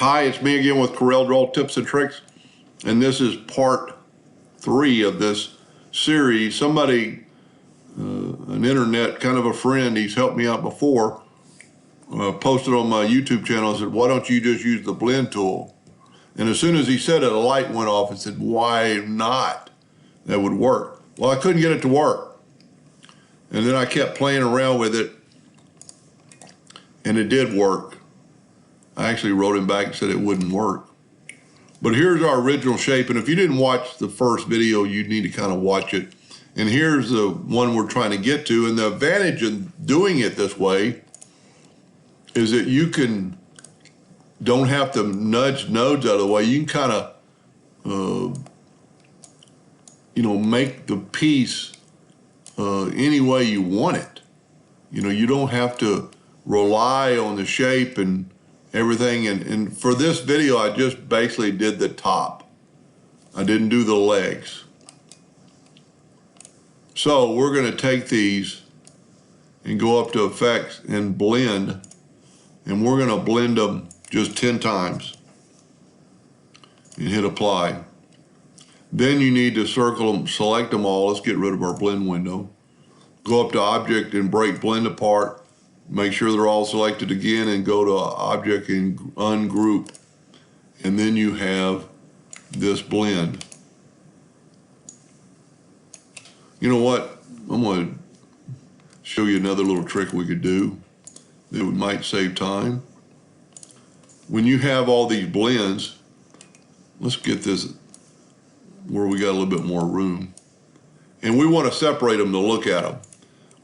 Hi, it's me again with Corel Draw Tips and Tricks, and this is part 3 of this series. Somebody, an internet kind of a friend, he's helped me out before, posted on my YouTube channel and said, why don't you just use the blend tool? And as soon as he said it, a light went off and said, why not? That would work. Well, I couldn't get it to work. And then I kept playing around with it, and it did work. I actually wrote him back and said it wouldn't work. But here's our original shape, and if you didn't watch the first video, you need to kind of watch it. And here's the one we're trying to get to, and the advantage in doing it this way is that you don't have to nudge nodes out of the way. You can kind of, make the piece any way you want it. You don't have to rely on the shape and everything. And for this video, I just basically did the top. I didn't do the legs. So we're going to take these and go up to effects and blend, and we're going to blend them just 10 times and hit apply. Then you need to circle them, select them all. Let's get rid of our blend window. Go up to object and break blend apart. Make sure they're all selected again and go to object and ungroup. And then you have this blend. You know what? I'm going to show you another little trick we could do that might save time. When you have all these blends, let's get this where we got a little bit more room. And we want to separate them to look at them.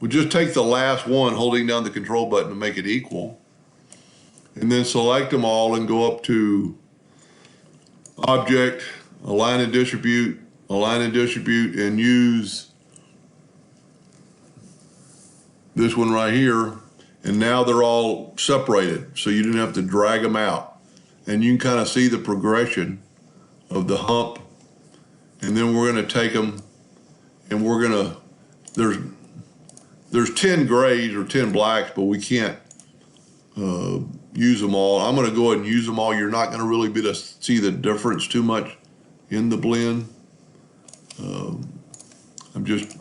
We just take the last one, holding down the control button to make it equal, and then select them all and go up to Object, Align and Distribute, and use this one right here. And now they're all separated, so you didn't have to drag them out. And you can kind of see the progression of the hump. And then we're going to take them, and we're going to, there's 10 grays or 10 blacks, but we can't use them all. I'm going to go ahead and use them all. You're not going to really be able to see the difference too much in the blend. I'm just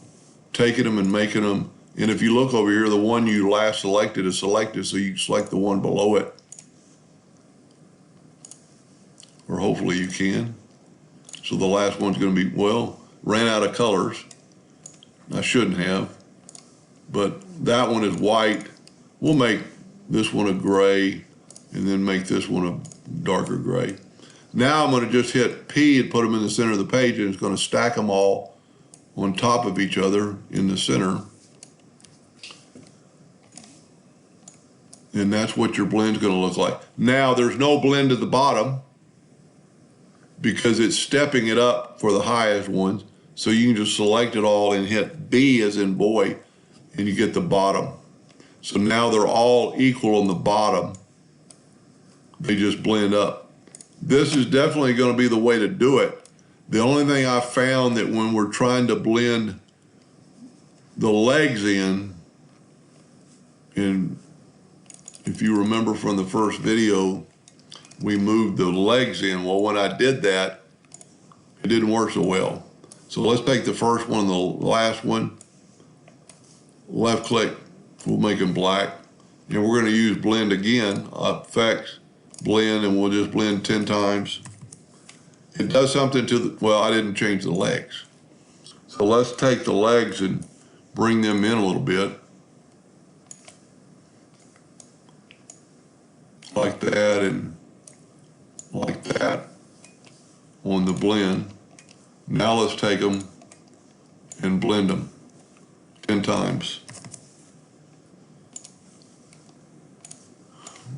taking them and making them. And if you look over here, the one you last selected is selected, so you select the one below it. Or hopefully you can. So the last one's going to be, well, ran out of colors. I shouldn't have. But that one is white. We'll make this one a gray and then make this one a darker gray. Now I'm going to just hit P and put them in the center of the page, and it's going to stack them all on top of each other in the center. And that's what your blend's going to look like. Now there's no blend at the bottom because it's stepping it up for the highest ones. So you can just select it all and hit B as in boy, and you get the bottom. So now they're all equal on the bottom. They just blend up. This is definitely going to be the way to do it. The only thing I found that when we're trying to blend the legs in, and if you remember from the first video, we moved the legs in. Well, when I did that, it didn't work so well. So let's take the first one and the last one, left click, we'll make them black. And we're going to use blend again, effects, blend, and we'll just blend 10 times. It does something to the, well, I didn't change the legs. So let's take the legs and bring them in a little bit. Like that and like that on the blend. Now let's take them and blend them 10 times.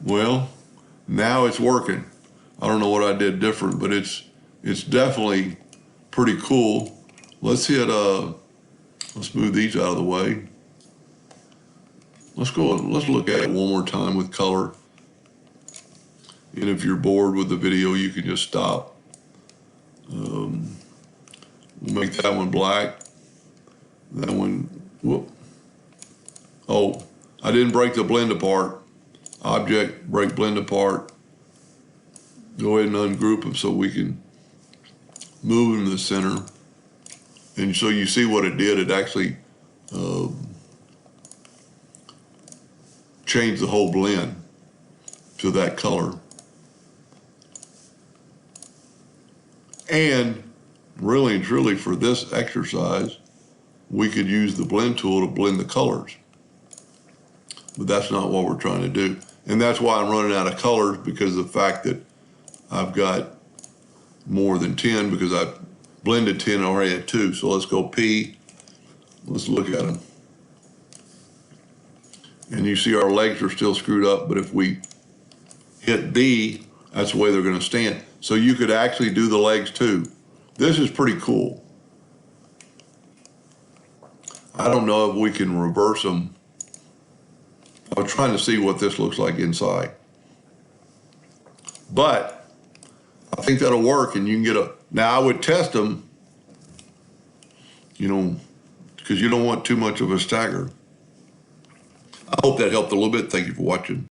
Well, now it's working. I don't know what I did different, but it's definitely pretty cool. Let's hit, let's move these out of the way. Let's look at it one more time with color. And if you're bored with the video, you can just stop. We'll make that one black. That one, whoop. Oh, I didn't break the blend apart. Object, break blend apart. Go ahead and ungroup them so we can move them to the center. And so you see what it did. It actually changed the whole blend to that color. And really and truly for this exercise, we could use the blend tool to blend the colors. But that's not what we're trying to do. And that's why I'm running out of colors, because of the fact that I've got more than 10, because I've blended 10 and already had 2. So let's go P. Let's look at them. And you see our legs are still screwed up, but if we hit B, that's the way they're going to stand. So you could actually do the legs too. This is pretty cool. I don't know if we can reverse them. I'm trying to see what this looks like inside. But I think that'll work, and you can get a... Now, I would test them, you know, because you don't want too much of a stagger. I hope that helped a little bit. Thank you for watching.